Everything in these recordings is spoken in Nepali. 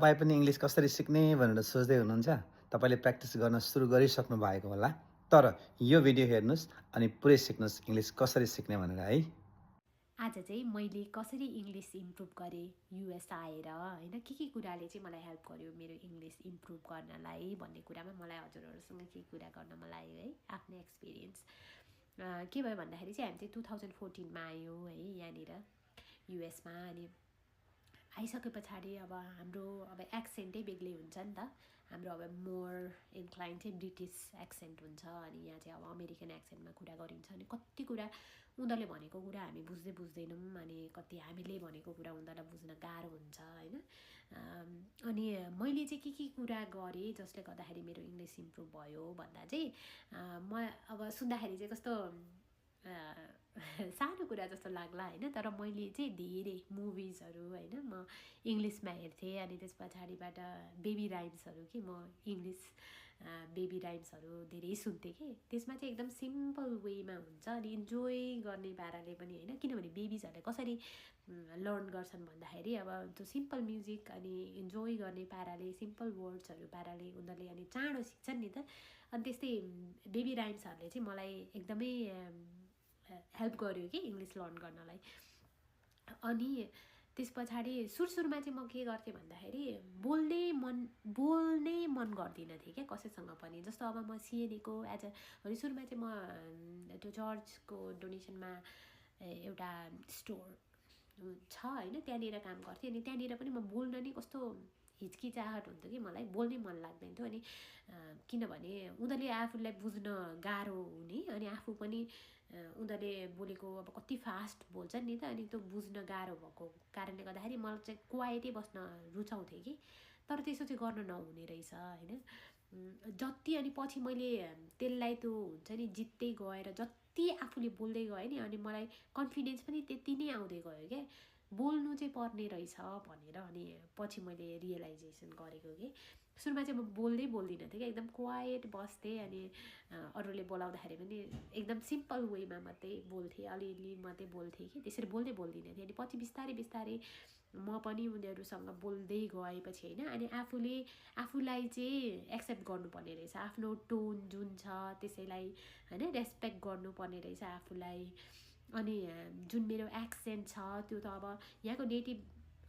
तपाईँ पनि इङ्ग्लिस कसरी सिक्ने भनेर सोच्दै हुनुहुन्छ? तपाईँले प्र्याक्टिस गर्न सुरु गरिसक्नु भएको होला। तर यो भिडियो हेर्नुहोस् अनि पुरै सिक्नुहोस् इङ्ग्लिस कसरी सिक्ने भनेर है। आज चाहिँ मैले कसरी इङ्ग्लिस इम्प्रुभ गरेँ युएस आएर होइन के कुराले चाहिँ मलाई हेल्प गर्यो मेरो इङ्ग्लिस इम्प्रुभ गर्नलाई भन्ने कुरामा मलाई हजुरहरूसँग के कुरा गर्न मन लाग्यो है आफ्नो एक्सपिरियन्स के भयो भन्दाखेरि चाहिँ हामी चाहिँ 2014मा आयौँ है यहाँनिर युएसमा। अनि आइसके पछाडि अब हाम्रो अब एक्सेन्टै बेग्लै हुन्छ नि त। हाम्रो अब मोर इन्क्लाइन चाहिँ ब्रिटिस एक्सेन्ट हुन्छ अनि यहाँ चाहिँ अब अमेरिकन एक्सेन्टमा कुरा गरिन्छ अनि कति कुरा उनीहरूले भनेको कुरा हामी बुझ्दैनौँ अनि कति हामीले भनेको कुरा उनीहरूलाई बुझ्न गाह्रो हुन्छ होइन। अनि मैले चाहिँ के कुरा गरेँ जसले गर्दाखेरि मेरो इङ्ग्लिस इम्प्रुभ भयो भन्दा चाहिँ म अब सुन्दाखेरि चाहिँ कस्तो सानो कुरा जस्तो लाग्ला होइन। तर मैले चाहिँ धेरै मुभिजहरू होइन म इङ्ग्लिसमा हेर्थेँ अनि त्यस पछाडिबाट बेबी राइम्सहरू कि म इङ्ग्लिस बेबी राइम्सहरू धेरै सुन्थेँ कि त्यसमा चाहिँ एकदम सिम्पल वेमा हुन्छ अनि इन्जोय गर्ने पाराले पनि होइन। किनभने बेबिजहरूले कसरी लर्न गर्छन् भन्दाखेरि अब त्यो सिम्पल म्युजिक अनि इन्जोय गर्ने पाराले सिम्पल वर्ड्सहरू पाराले उनीहरूले अनि चाँडो सिक्छन् नि त। अनि त्यस्तै बेबी राइम्सहरूले चाहिँ मलाई एकदमै हेल्प गर्यो कि इङ्ग्लिस लर्न गर्नलाई। अनि त्यस पछाडि सुरुमा चाहिँ म के गर्थेँ भन्दाखेरि बोल्नै मन गर्दिनँ थिएँ क्या कसैसँग पनि। जस्तो अब म सिएनएको अनि सुरुमा चाहिँ म त्यो चर्चको डोनेसनमा एउटा स्टोर छ होइन त्यहाँनिर काम गर्थेँ अनि त्यहाँनिर पनि म बोल्न नै कस्तो हिचकिचाहट हुन्थ्यो कि मलाई बोल्नै मन लाग्दैन थियो। अनि किनभने उनीहरूले आफूलाई बुझ्न गाह्रो हुने अनि आफू पनि उनीहरूले बोलेको अब कति फास्ट बोल्छन् नि त अनि त्यो बुझ्न गाह्रो भएको कारणले गर्दाखेरि मलाई चाहिँ क्वाइटै बस्न रुचाउँथेँ कि। तर त्यसो चाहिँ गर्न नहुने रहेछ होइन। जति अनि पछि मैले त्यसलाई त्यो हुन्छ नि जित्दै गएर जति आफूले बोल्दै गएँ नि अनि मलाई कन्फिडेन्स पनि त्यति नै आउँदै गयो क्या बोल्नु चाहिँ पर्ने रहेछ भनेर। अनि पछि मैले रियलाइजेसन गरेको कि सुरुमा चाहिँ म बोल्दिनँ थिएँ क्या एकदम क्वाइट बस्थेँ अनि अरूले बोलाउँदाखेरि पनि एकदम सिम्पल वेमा मात्रै बोल्थेँ अलिअलि मात्रै बोल्थेँ कि त्यसरी बोल्दिनँ थिएँ। अनि पछि बिस्तारै म पनि उनीहरूसँग बोल्दै गएपछि होइन अनि आफूलाई चाहिँ एक्सेप्ट गर्नुपर्ने रहेछ आफ्नो टोन जुन छ त्यसैलाई होइन रेस्पेक्ट गर्नुपर्ने रहेछ आफूलाई। अनि जुन मेरो एक्सेन्ट छ त्यो त अब यहाँको नेटिभ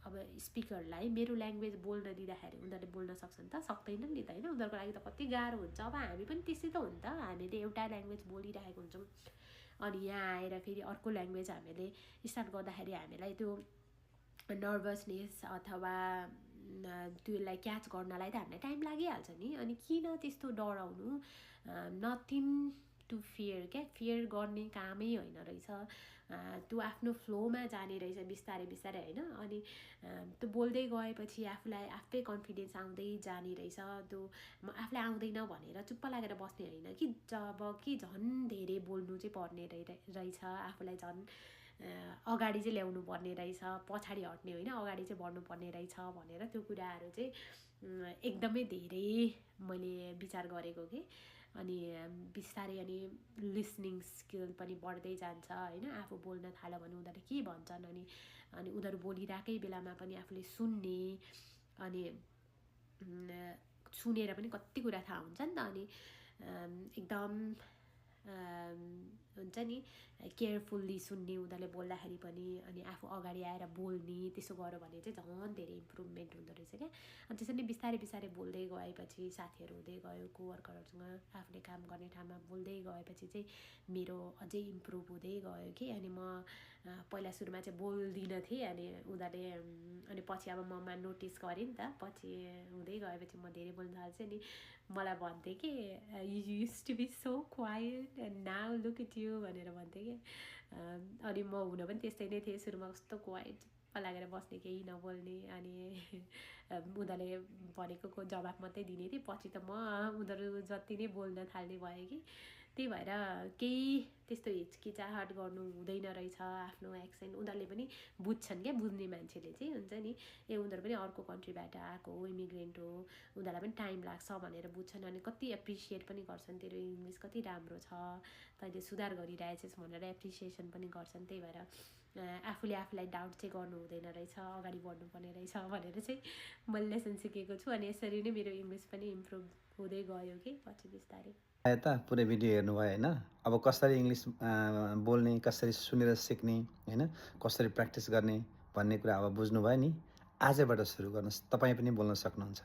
अब स्पिकरलाई मेरो ल्याङ्ग्वेज बोल्न दिँदाखेरि उनीहरूले बोल्न सक्छन् त सक्दैनन् नि त होइन। उनीहरूको लागि त कति गाह्रो हुन्छ। अब हामी पनि त्यस्तै त हो नि त हामीले एउटा ल्याङ्ग्वेज बोलिरहेको हुन्छौँ अनि यहाँ आएर फेरि अर्को ल्याङ्ग्वेज हामीले स्टार्ट गर्दाखेरि हामीलाई त्यो नर्भसनेस अथवा त्यसलाई क्याच गर्नलाई त हामीलाई टाइम लागिहाल्छ नि। अनि किन त्यस्तो डराउनु नथिङ टु फियर गर्ने कामै होइन रहेछ। त्यो आफ्नो फ्लोमा जाने रहेछ बिस्तारै होइन। अनि त्यो बोल्दै गएपछि आफूलाई आफै कन्फिडेन्स आउँदै जाने रहेछ। त्यो आफूलाई आउँदैन भनेर चुप्प लागेर बस्ने होइन कि जब कि झन् धेरै बोल्नु चाहिँ पर्ने रहेछ आफूलाई झन् अगाडि चाहिँ ल्याउनु पर्ने रहेछ पछाडि हट्ने होइन अगाडि चाहिँ बढ्नुपर्ने रहेछ भनेर त्यो कुराहरू चाहिँ एकदमै धेरै मैले विचार गरेको कि। अनि बिस्तारै अनि लिसनिङ स्किल पनि बढ्दै जान्छ होइन। आफू बोल्न थाल्यो भने उनीहरूले के भन्छन् अनि उनीहरू बोलिरहेकै बेलामा पनि आफूले सुन्ने अनि सुनेर पनि कति कुरा थाहा हुन्छ नि त। अनि एकदम हुन्छ नि केयरफुल्ली सुन्ने उनीहरूले बोल्दाखेरि पनि अनि आफू अगाडि आएर बोल्ने त्यसो गर्यो भने चाहिँ झन् धेरै इम्प्रुभमेन्ट हुँदो रहेछ क्या। अनि त्यसरी नै बिस्तारै बोल्दै गएपछि साथीहरू हुँदै गयो कोवर्करहरूसँग आफूले काम गर्ने ठाउँमा बोल्दै गएपछि चाहिँ मेरो अझै इम्प्रुभ हुँदै गयो कि। अनि म पहिला सुरुमा चाहिँ बोल्दिनँ थिएँ अनि उनीहरूले अनि पछि अब ममा नोटिस गरेँ नि त पछि हुँदै गएपछि म धेरै बोल्न थाल्छेँ। अनि मलाई भन्थे कि you used to be so quiet and now look at you भनेर भन्थे कि। अनि म हुन पनि त्यस्तै नै थिएँ सुरुमा कस्तो क्वाइट लागेर बस्ने केही नबोल्ने अनि उनीहरूले भनेको जवाफ मात्रै दिने थिएँ। पछि त म उनीहरू जति नै बोल्न थाल्ने भएँ कि। त्यही भएर केही त्यस्तो हिचकिचाहट गर्नु हुँदैन रहेछ आफ्नो एक्सेन्ट उनीहरूले पनि बुझ्छन् क्या बुझ्ने मान्छेले चाहिँ हुन्छ नि ए उनीहरू पनि अर्को कन्ट्रीबाट आएको हो इमिग्रेन्ट हो उनीहरूलाई पनि टाइम लाग्छ भनेर बुझ्छन्। अनि कति एप्रिसिएट पनि गर्छन् तेरो इङ्ग्लिस कति राम्रो छ तैँले सुधार गरिरहेछस् भनेर एप्रिसिएसन पनि गर्छन्। त्यही भएर आफूले आफूलाई डाउट चाहिँ गर्नु हुँदैन रहेछ, अगाडि बढ्नुपर्ने रहेछ भनेर चाहिँ मैले लेसन सिकेको छु। अनि यसरी नै मेरो इङ्ग्लिस पनि इम्प्रुभ हुँदै गयो कि पछि बिस्तारै। आयो त पुरै भिडियो हेर्नुभयो होइन? अब कसरी इङ्ग्लिस बोल्ने, कसरी सुनेर सिक्ने होइन, कसरी प्र्याक्टिस गर्ने भन्ने कुरा अब बुझ्नुभयो नि। आजबाट सुरु गर्नुहोस्, तपाईँ पनि बोल्न सक्नुहुन्छ।